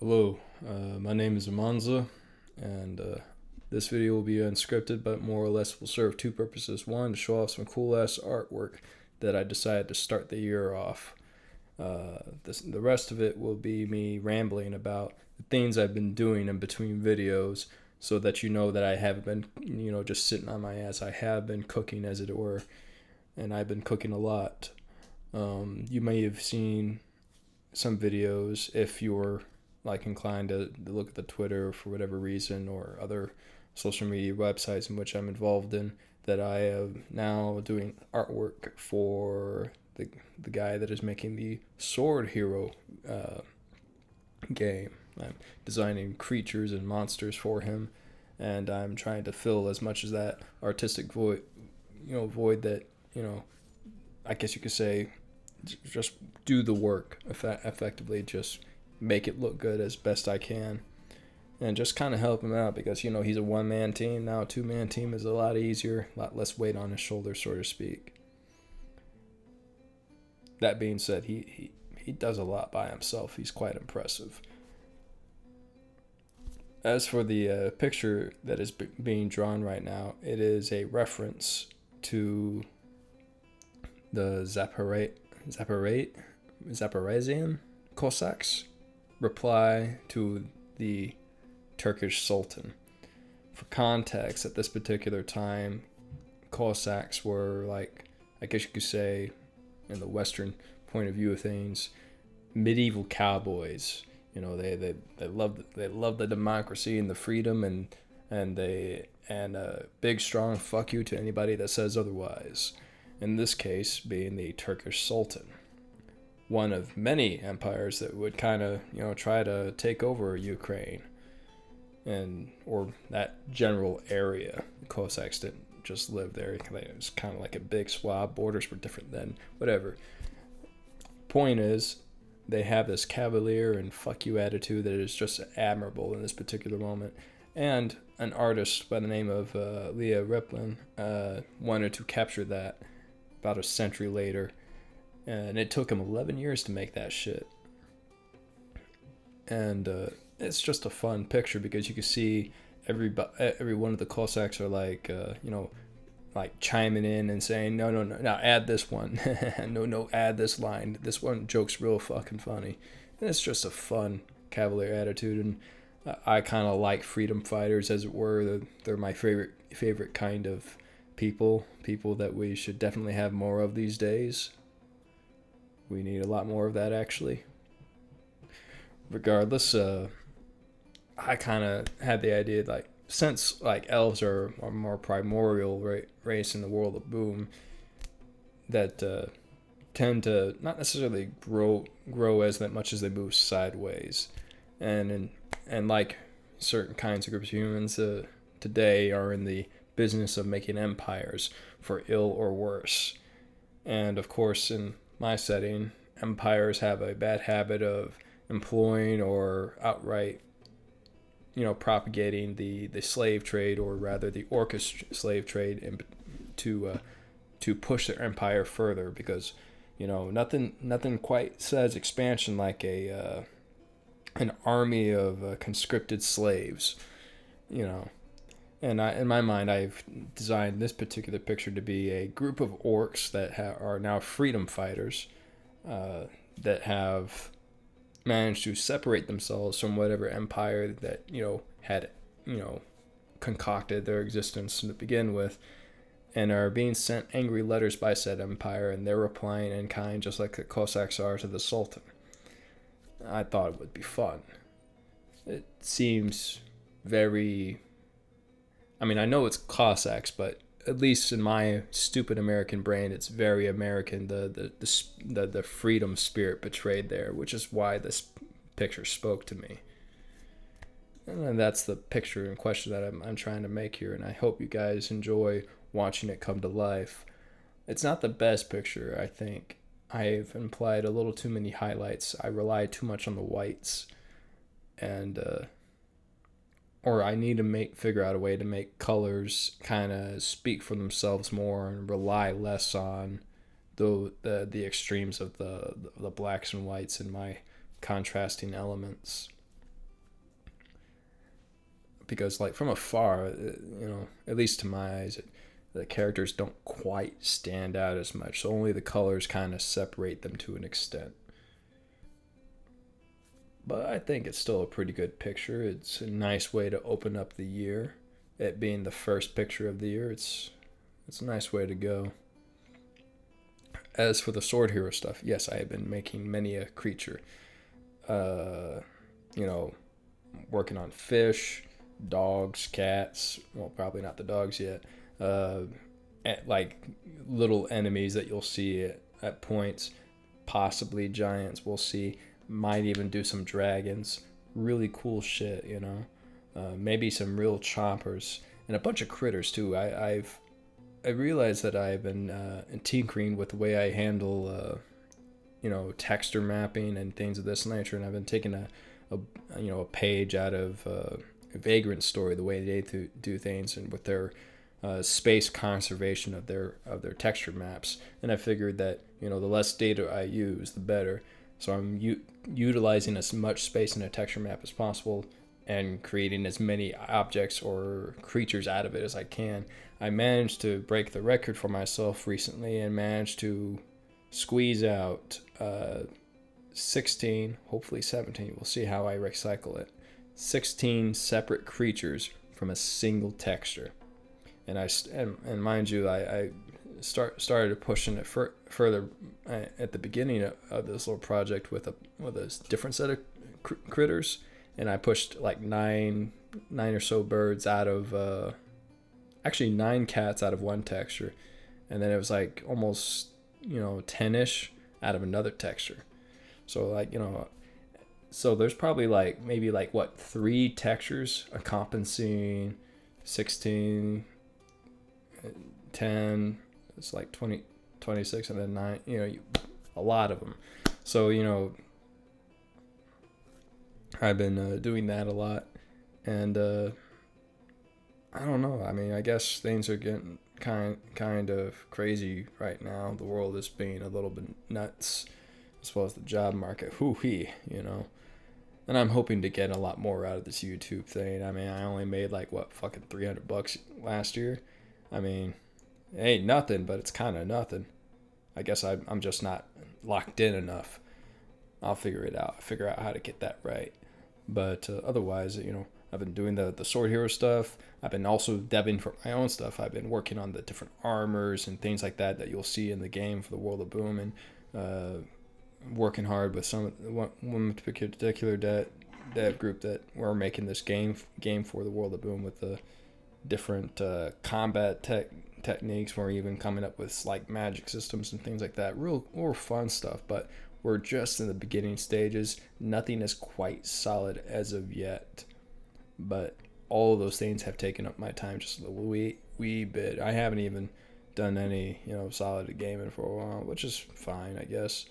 Hello, my name is Amanza, and this video will be unscripted, but more or less will serve two purposes. One, to show off some cool ass artwork that I decided to start the year off. The rest of it will be me rambling about the things I've been doing in between videos so that you know that I haven't been, just sitting on my ass. I have been cooking, as it were, and I've been cooking a lot. You may have seen some videos if you're like inclined to look at the Twitter for whatever reason or other social media websites in which I'm involved in, that I am now doing artwork for the guy that is making the Sword Hero game. I'm designing creatures and monsters for him, and I'm trying to fill as much as that artistic void that, I guess you could say, just do the work effectively, just make it look good as best I can, and just kind of help him out because he's a one-man team now. A two-man team is a lot easier, a lot less weight on his shoulders, so to speak. That being said, he does a lot by himself. He's quite impressive. As for the picture that is being drawn right now, it is a reference to the Zaporizhian Cossacks reply to the Turkish Sultan. For context, at this particular time, Cossacks were, like, I guess you could say, in the Western point of view of things, medieval cowboys. They love the democracy and the freedom, and a big strong fuck you to anybody that says otherwise. In this case, being the Turkish Sultan, one of many empires that would kind of try to take over Ukraine or that general area. The Cossacks didn't just live there. It was kind of like a big swab. Borders were different then. Whatever. Point is, they have this cavalier and fuck you attitude that is just admirable in this particular moment. And an artist by the name of Leah Riplin wanted to capture that about a century later. And it took him 11 years to make that shit. And it's just a fun picture because you can see every one of the Cossacks are like, like chiming in and saying, no, now add this one. no, add this line. This one joke's real fucking funny. And it's just a fun cavalier attitude. And I kind of like freedom fighters, as it were. They're my favorite kind of people that we should definitely have more of these days. We need a lot more of that, actually. Regardless, I kind of had the idea, like, since like elves are a more primordial race in the world of Boom, that tend to not necessarily grow as that much as they move sideways, and like certain kinds of groups of humans today are in the business of making empires, for ill or worse. And of course, in my setting, empires have a bad habit of employing or outright, propagating the slave trade, or rather the Orcish slave trade, to push their empire further, because nothing quite says expansion like an army of conscripted slaves, And in my mind, I've designed this particular picture to be a group of orcs that are now freedom fighters, that have managed to separate themselves from whatever empire that had concocted their existence to begin with, and are being sent angry letters by said empire, and they're replying in kind, just like the Cossacks are to the Sultan. I thought it would be fun. It seems very, I know it's Cossacks, but at least in my stupid American brain, it's very American. The freedom spirit betrayed there, which is why this picture spoke to me. And that's the picture in question that I'm trying to make here, and I hope you guys enjoy watching it come to life. It's not the best picture, I think. I've implied a little too many highlights. I rely too much on the whites, and or I need to figure out a way to make colors kind of speak for themselves more and rely less on the extremes of the blacks and whites in my contrasting elements. because like from afar, at least to my eyes, the characters don't quite stand out as much. So only the colors kind of separate them to an extent. But I think it's still a pretty good picture. It's a nice way to open up the year. It being the first picture of the year, it's a nice way to go. As for the sword hero stuff, yes, I have been making many a creature. You know, working on fish, dogs, cats. Well, probably not the dogs yet. Like little enemies that you'll see at points, possibly giants. We'll see. Might even do some dragons. Really cool shit, maybe some real chompers and a bunch of critters too. I realized that I've been tinkering with the way I handle texture mapping and things of this nature, and I've been taking a page out of Vagrant Story, the way they do things, and with their space conservation of their texture maps. And I figured that the less data I use, the better. So I'm utilizing as much space in a texture map as possible and creating as many objects or creatures out of it as I can. I managed to break the record for myself recently and managed to squeeze out 16, hopefully 17. We'll see how I recycle it. 16 separate creatures from a single texture. And mind you, I started pushing it further at the beginning of this little project with a different set of critters, and I pushed like nine or so birds out of actually 9 cats out of one texture, and then it was like almost 10ish out of another texture. So so there's probably maybe 3 textures encompassing 16, 10. It's like 20, 26, and then 9. A lot of them. So I've been doing that a lot, and I don't know. I mean, I guess things are getting kind of crazy right now. The world is being a little bit nuts, as well as the job market. Hoo-hee, And I'm hoping to get a lot more out of this YouTube thing. I mean, I only made fucking $300 last year. I mean, it ain't nothing, but it's kind of nothing. I guess I'm just not locked in enough. I'll figure it out. Figure out how to get that right. But otherwise, I've been doing the sword hero stuff. I've been also debbing for my own stuff. I've been working on the different armors and things like that you'll see in the game for the World of Boom, and working hard with one particular dev group that we're making this game for the World of Boom with the different combat techniques. We're even coming up with magic systems and things like that. Real fun stuff, but we're just in the beginning stages. Nothing is quite solid as of yet, but all of those things have taken up my time just a wee bit. I haven't even done any solid gaming for a while, which is fine, I guess.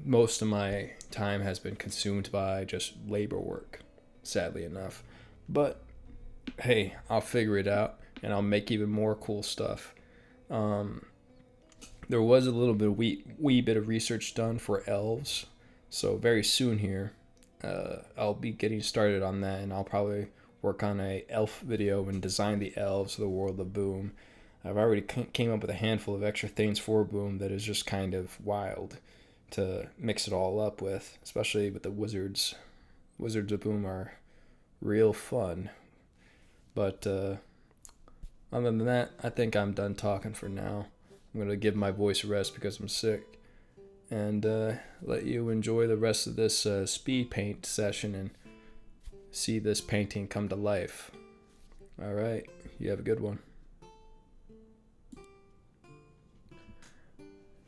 Most of my time has been consumed by just labor work, sadly enough. But hey, I'll figure it out, and I'll make even more cool stuff. There was a little bit of wee bit of research done for elves, so very soon here, I'll be getting started on that, and I'll probably work on a elf video and design the elves of the World of Boom. I've already came up with a handful of extra things for Boom that is just kind of wild to mix it all up with, especially with the wizards. Wizards of Boom are real fun. But other than that, I think I'm done talking for now. I'm going to give my voice a rest because I'm sick, and let you enjoy the rest of this speed paint session and see this painting come to life. All right, you have a good one.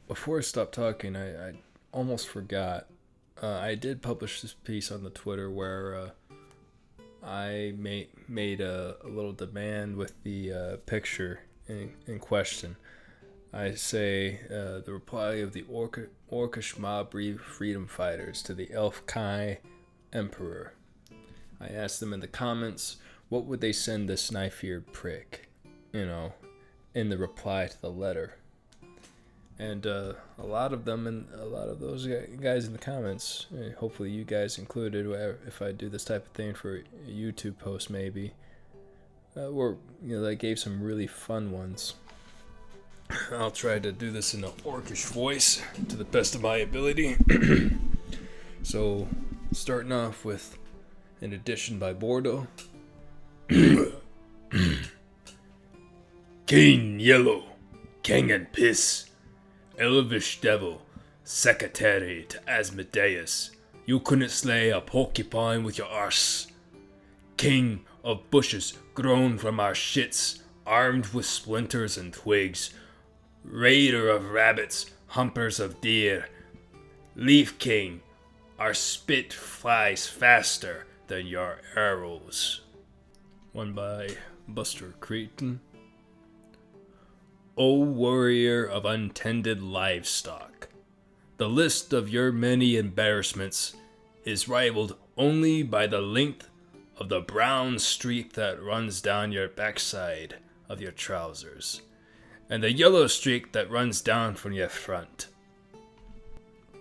Before I stop talking, I almost forgot. I did publish this piece on the Twitter where I made a little demand with the picture in question. I say the reply of the Orcish mob freedom fighters to the Elf Kai Emperor. I asked them in the comments, what would they send this knife-eared prick, in the reply to the letter. And a lot of them and a lot of those guys in the comments, hopefully you guys included, if I do this type of thing for a YouTube post maybe, they gave some really fun ones. I'll try to do this in an Orcish voice to the best of my ability. So, starting off with an edition by Bordeaux. King Yellow, King and Piss, Elvish Devil, Secretary to Asmodeus, you couldn't slay a porcupine with your arse. King of bushes grown from our shits, armed with splinters and twigs, raider of rabbits, humpers of deer, Leaf King, our spit flies faster than your arrows. One by Buster Creighton. O warrior of untended livestock, the list of your many embarrassments is rivaled only by the length of the brown streak that runs down your backside of your trousers, and the yellow streak that runs down from your front.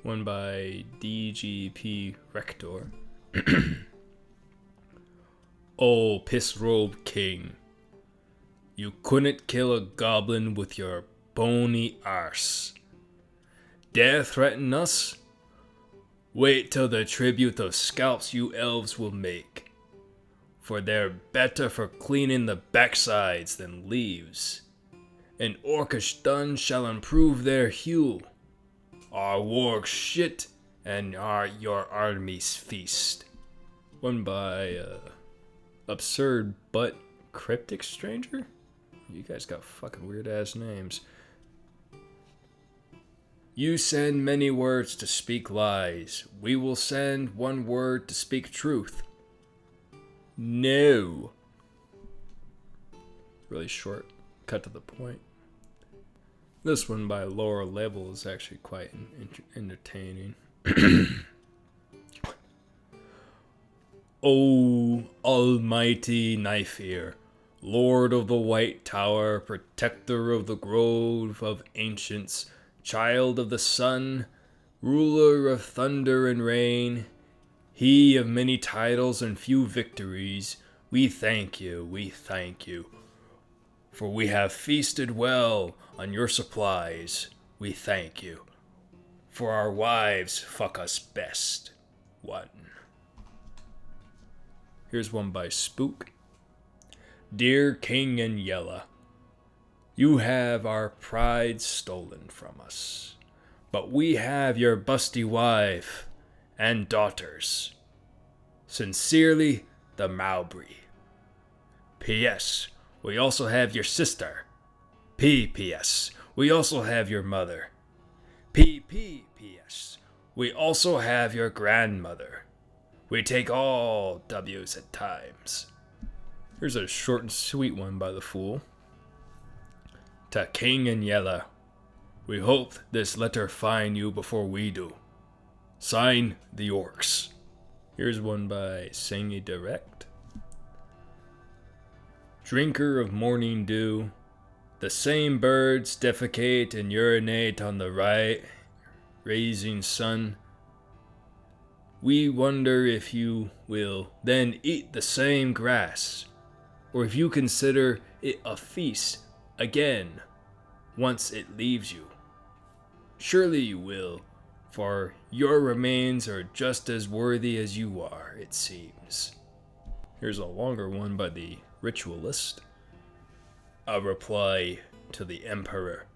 One by DGP Rector. O piss-robe king, you couldn't kill a goblin with your bony arse. Dare threaten us? Wait till the tribute of scalps you elves will make, for they're better for cleaning the backsides than leaves. And Orcish dun shall improve their hue. Our wargs shit, and your armies feast. One by Absurd But Cryptic Stranger? You guys got fucking weird ass names. You send many words to speak lies. We will send one word to speak truth. No. Really short, cut to the point. This one by lower level is actually quite entertaining. O almighty Knife Ear, Lord of the White Tower, protector of the grove of ancients, child of the sun, ruler of thunder and rain, he of many titles and few victories, we thank you, for we have feasted well on your supplies, we thank you, for our wives fuck us best. One. Here's one by Spook. Dear King and Yella, you have our pride stolen from us, but we have your busty wife and daughters. Sincerely, the Mowbray. P.S. We also have your sister. P.P.S. We also have your mother. P.P.P.S. We also have your grandmother. We take all W's at times. Here's a short and sweet one by the Fool. To King and Yella, we hope this letter find you before we do. Sign, the Orcs. Here's one by Singy Direct. Drinker of morning dew, the same birds defecate and urinate on the rising sun. We wonder if you will then eat the same grass, or if you consider it a feast again once it leaves you. Surely you will, for your remains are just as worthy as you are, it seems. Here's a longer one by the Ritualist. A reply to the Emperor.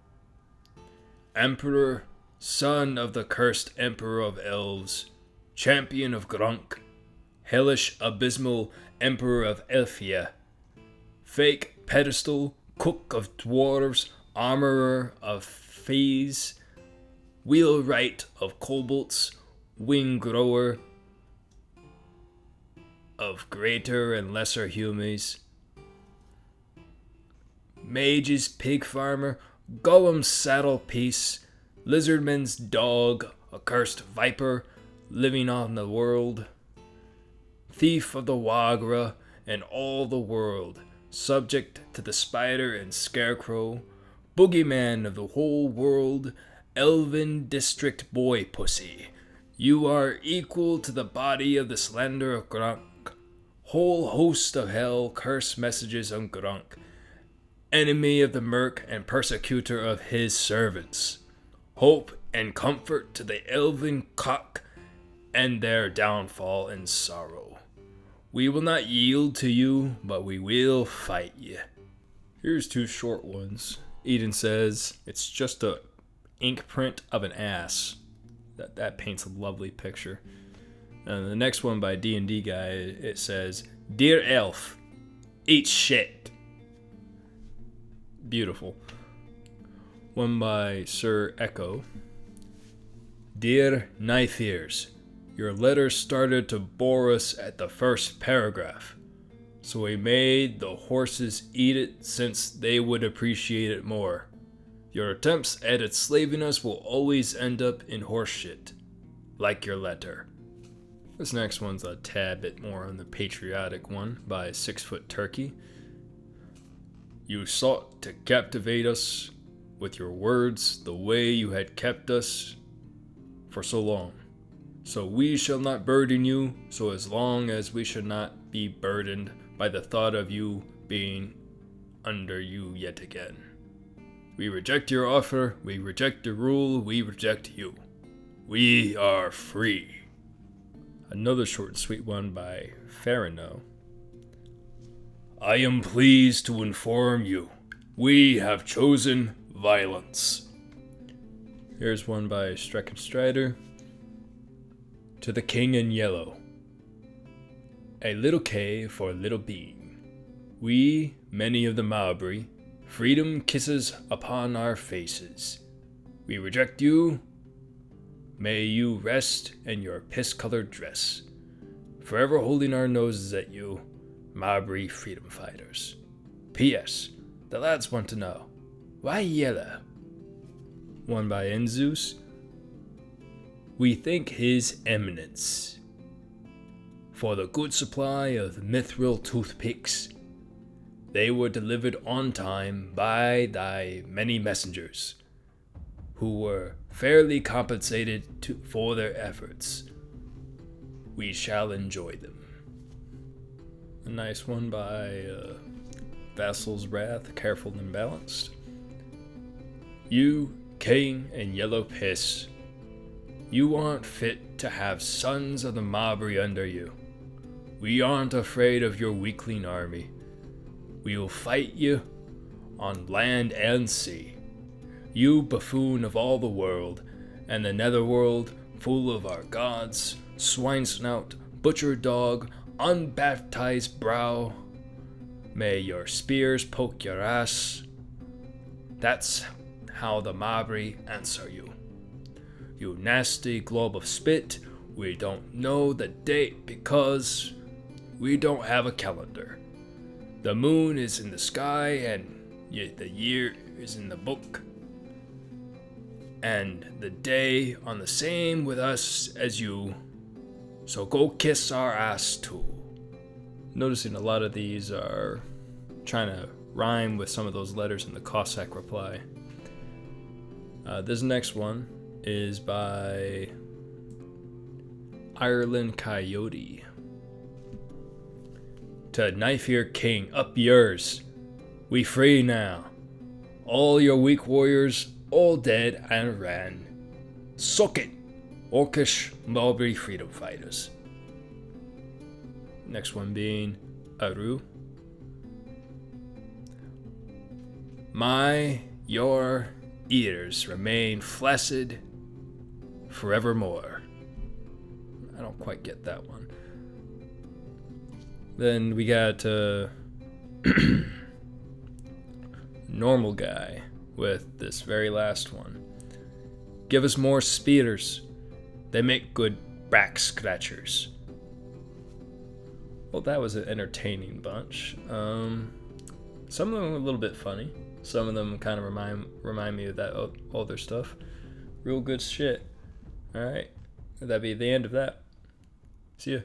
Emperor, son of the cursed Emperor of Elves, champion of Grunk, hellish abysmal Emperor of Elfia, fake pedestal, cook of dwarves, armorer of fays, wheelwright of kobolds, wing grower of greater and lesser humans, mage's pig farmer, golem's saddle piece, lizardman's dog, accursed viper, living on the world, thief of the Wagra and all the world, subject to the spider and scarecrow, boogeyman of the whole world, elven district boy pussy. You are equal to the body of the slender of Grunk. Whole host of hell curse messages on Grunk, enemy of the Merc and persecutor of his servants. Hope and comfort to the elven cock and their downfall and sorrow. We will not yield to you, but we will fight you. Here's two short ones. Eden says, it's just a ink print of an ass. That paints a lovely picture. And the next one by D&D guy, it says, Dear Elf, eat shit. Beautiful. One by Sir Echo. Dear Knife Ears, your letter started to bore us at the first paragraph, so we made the horses eat it since they would appreciate it more. Your attempts at enslaving us will always end up in horse shit, like your letter. This next one's a tad bit more on the patriotic one by 6 Foot Turkey. You sought to captivate us with your words the way you had kept us for so long. So we shall not burden you, so as long as we should not be burdened by the thought of you being under you yet again. We reject your offer, we reject the rule, we reject you. We are free. Another short and sweet one by Farino. I am pleased to inform you, we have chosen violence. Here's one by Strecken Strider. To the King in Yellow. A little K for a little being. We, many of the Mowbray, freedom kisses upon our faces. We reject you. May you rest in your piss-colored dress, forever holding our noses at you, Mowbray freedom fighters. P.S. The lads want to know, why yellow? One by Enzeus. We thank His Eminence for the good supply of mithril toothpicks. They were delivered on time by thy many messengers, who were fairly compensated for their efforts. We shall enjoy them. A nice one by Vassal's Wrath, Careful and Balanced. You, King and Yellow Piss, you aren't fit to have sons of the Mowbray under you. We aren't afraid of your weakling army. We will fight you on land and sea. You buffoon of all the world, and the netherworld full of our gods, swine snout, butcher dog, unbaptized brow. May your spears poke your ass. That's how the Mowbray answer you. You nasty globe of spit, we don't know the date because we don't have a calendar. The moon is in the sky and the year is in the book. And the day on the same with us as you, so go kiss our ass too. Noticing a lot of these are trying to rhyme with some of those letters in the Cossack reply. This next one is by Ireland Coyote. To Knife Ear King, up yours. We free now. All your weak warriors, all dead and ran. Suck it, Orcish Mowbray freedom fighters. Next one being Aru. Your ears remain flaccid forevermore. I don't quite get that one. Then we got Normal Guy with this very last one. Give us more speeders. They make good back scratchers. Well, that was an entertaining bunch. Some of them were a little bit funny. Some of them kind of remind me of that older stuff. Real good shit. Alright. That'd be the end of that. See ya.